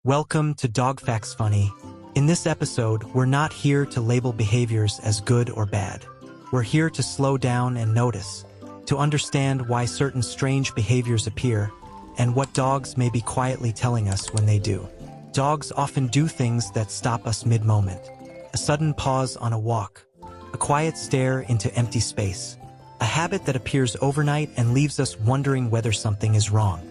Welcome to Dog Facts Funny. In this episode, we're not here to label behaviors as good or bad. We're here to slow down and notice, to understand why certain strange behaviors appear, and what dogs may be quietly telling us when they do. Dogs often do things that stop us mid-moment. A sudden pause on a walk, a quiet stare into empty space, a habit that appears overnight and leaves us wondering whether something is wrong.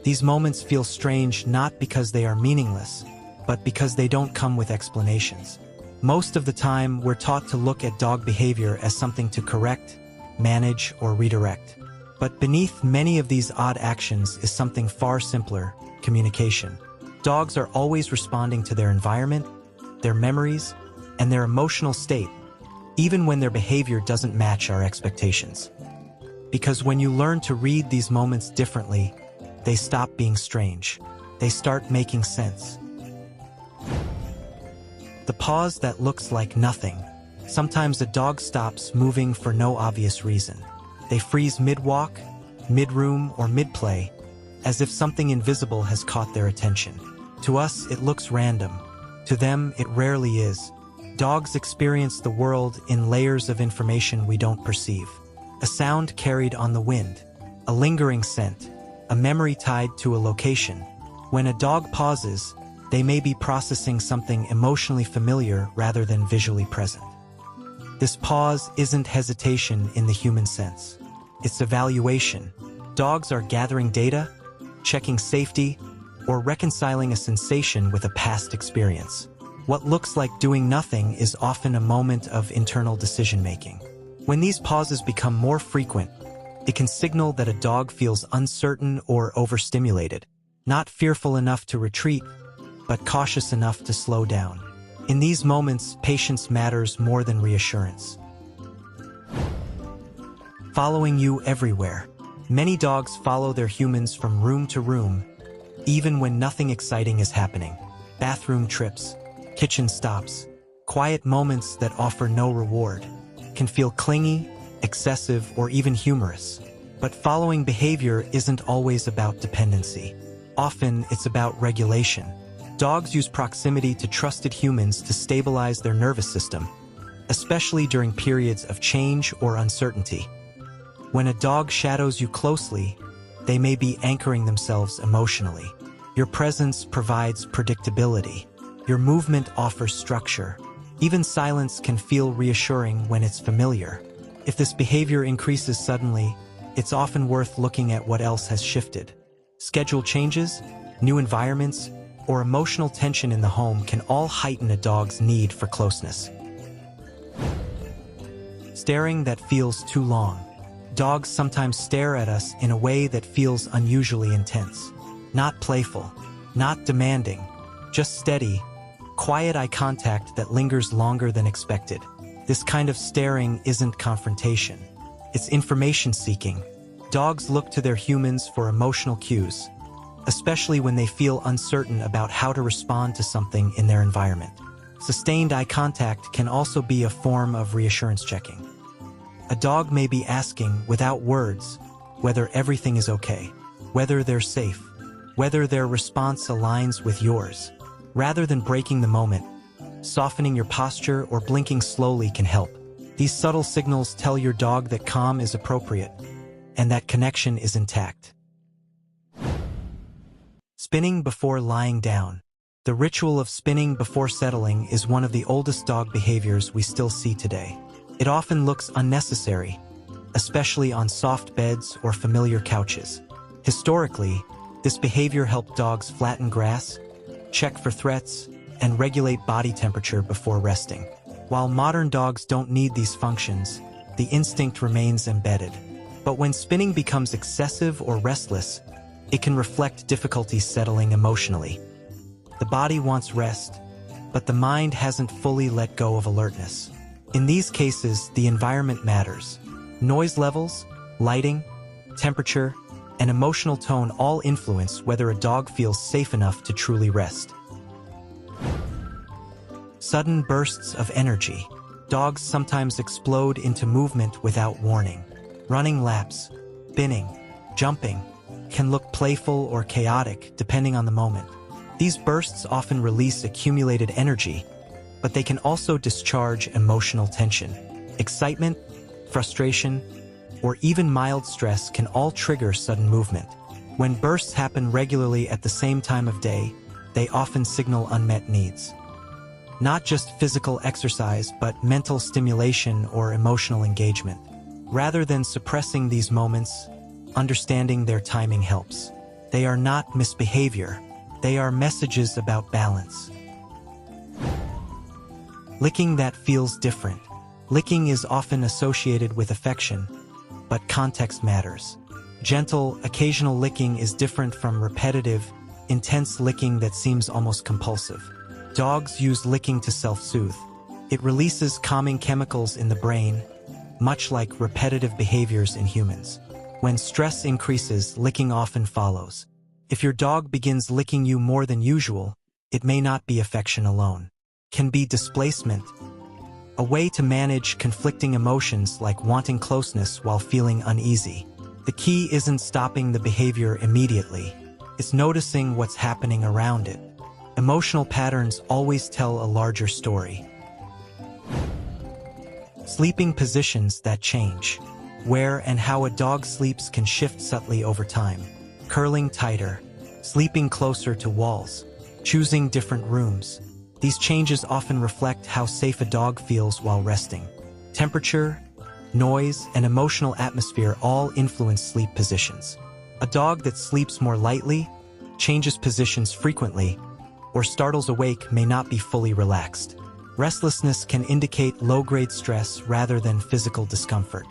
These moments feel strange not because they are meaningless, but because they don't come with explanations. Most of the time, we're taught to look at dog behavior as something to correct, manage, or redirect. But beneath many of these odd actions is something far simpler: communication. Dogs are always responding to their environment, their memories, and their emotional state, even when their behavior doesn't match our expectations. Because when you learn to read these moments differently, they stop being strange. They start making sense. The pause that looks like nothing. Sometimes a dog stops moving for no obvious reason. They freeze mid-walk, mid-room, or mid-play, as if something invisible has caught their attention. To us, it looks random. To them, it rarely is. Dogs experience the world in layers of information we don't perceive. A sound carried on the wind, a lingering scent, a memory tied to a location. When a dog pauses, they may be processing something emotionally familiar rather than visually present. This pause isn't hesitation in the human sense. It's evaluation. Dogs are gathering data, checking safety, or reconciling a sensation with a past experience. What looks like doing nothing is often a moment of internal decision-making. When these pauses become more frequent, it can signal that a dog feels uncertain or overstimulated, not fearful enough to retreat, but cautious enough to slow down. In these moments, patience matters more than reassurance. Following you everywhere. Many dogs follow their humans from room to room, even when nothing exciting is happening. Bathroom trips, kitchen stops, quiet moments that offer no reward, can feel clingy, excessive, or even humorous. But following behavior isn't always about dependency. Often, it's about regulation. Dogs use proximity to trusted humans to stabilize their nervous system, especially during periods of change or uncertainty. When a dog shadows you closely, they may be anchoring themselves emotionally. Your presence provides predictability. Your movement offers structure. Even silence can feel reassuring when it's familiar. If this behavior increases suddenly, it's often worth looking at what else has shifted. Schedule changes, new environments, or emotional tension in the home can all heighten a dog's need for closeness. Staring that feels too long. Dogs sometimes stare at us in a way that feels unusually intense. Not playful, not demanding, just steady, quiet eye contact that lingers longer than expected. This kind of staring isn't confrontation. It's information seeking. Dogs look to their humans for emotional cues, especially when they feel uncertain about how to respond to something in their environment. Sustained eye contact can also be a form of reassurance checking. A dog may be asking, without words, whether everything is okay, whether they're safe, whether their response aligns with yours. Rather than breaking the moment, softening your posture or blinking slowly can help. These subtle signals tell your dog that calm is appropriate and that connection is intact. Spinning before lying down. The ritual of spinning before settling is one of the oldest dog behaviors we still see today. It often looks unnecessary, especially on soft beds or familiar couches. Historically, this behavior helped dogs flatten grass, check for threats, and regulate body temperature before resting. While modern dogs don't need these functions, the instinct remains embedded. But when spinning becomes excessive or restless, it can reflect difficulty settling emotionally. The body wants rest, but the mind hasn't fully let go of alertness. In these cases, the environment matters. Noise levels, lighting, temperature, and emotional tone all influence whether a dog feels safe enough to truly rest. Sudden bursts of energy. Dogs sometimes explode into movement without warning. Running laps, spinning, jumping, can look playful or chaotic depending on the moment. These bursts often release accumulated energy, but they can also discharge emotional tension. Excitement, frustration, or even mild stress can all trigger sudden movement. When bursts happen regularly at the same time of day, they often signal unmet needs. Not just physical exercise, but mental stimulation or emotional engagement. Rather than suppressing these moments, understanding their timing helps. They are not misbehavior, they are messages about balance. Licking that feels different. Licking is often associated with affection, but context matters. Gentle, occasional licking is different from repetitive, intense licking that seems almost compulsive. Dogs use licking to self-soothe. It releases calming chemicals in the brain, much like repetitive behaviors in humans. When stress increases, licking often follows. If your dog begins licking you more than usual, it may not be affection alone. Can be displacement, a way to manage conflicting emotions like wanting closeness while feeling uneasy. The key isn't stopping the behavior immediately. It's noticing what's happening around it. Emotional patterns always tell a larger story. Sleeping positions that change. Where and how a dog sleeps can shift subtly over time. Curling tighter, sleeping closer to walls, choosing different rooms. These changes often reflect how safe a dog feels while resting. Temperature, noise, and emotional atmosphere all influence sleep positions. A dog that sleeps more lightly, changes positions frequently, or startles awake may not be fully relaxed. Restlessness can indicate low-grade stress rather than physical discomfort.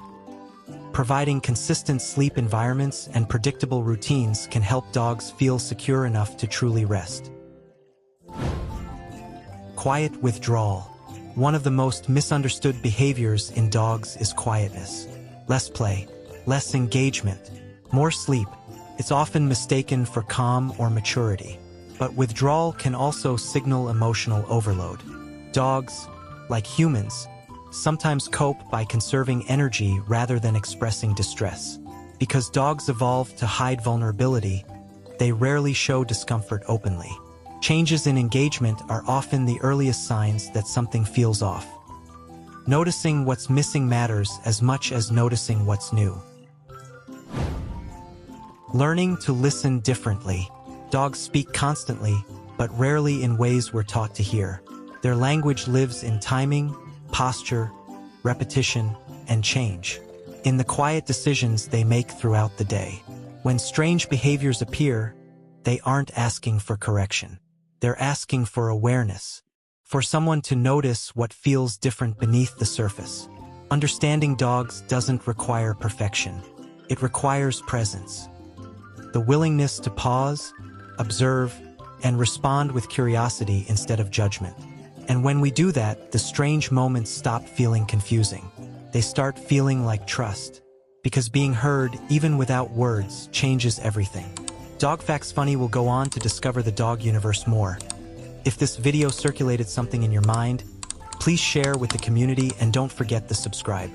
Providing consistent sleep environments and predictable routines can help dogs feel secure enough to truly rest. Quiet withdrawal. One of the most misunderstood behaviors in dogs is quietness. Less play, less engagement, more sleep. It's often mistaken for calm or maturity. But withdrawal can also signal emotional overload. Dogs, like humans, sometimes cope by conserving energy rather than expressing distress. Because dogs evolved to hide vulnerability, they rarely show discomfort openly. Changes in engagement are often the earliest signs that something feels off. Noticing what's missing matters as much as noticing what's new. Learning to listen differently. Dogs speak constantly, but rarely in ways we're taught to hear. Their language lives in timing, posture, repetition, and change. In the quiet decisions they make throughout the day. When strange behaviors appear, they aren't asking for correction. They're asking for awareness, for someone to notice what feels different beneath the surface. Understanding dogs doesn't require perfection. It requires presence. The willingness to pause, observe, and respond with curiosity instead of judgment. And when we do that, the strange moments stop feeling confusing. They start feeling like trust. Because being heard, even without words, changes everything. Dog Facts Funny will go on to discover the dog universe more. If this video circulated something in your mind, please share with the community and don't forget to subscribe.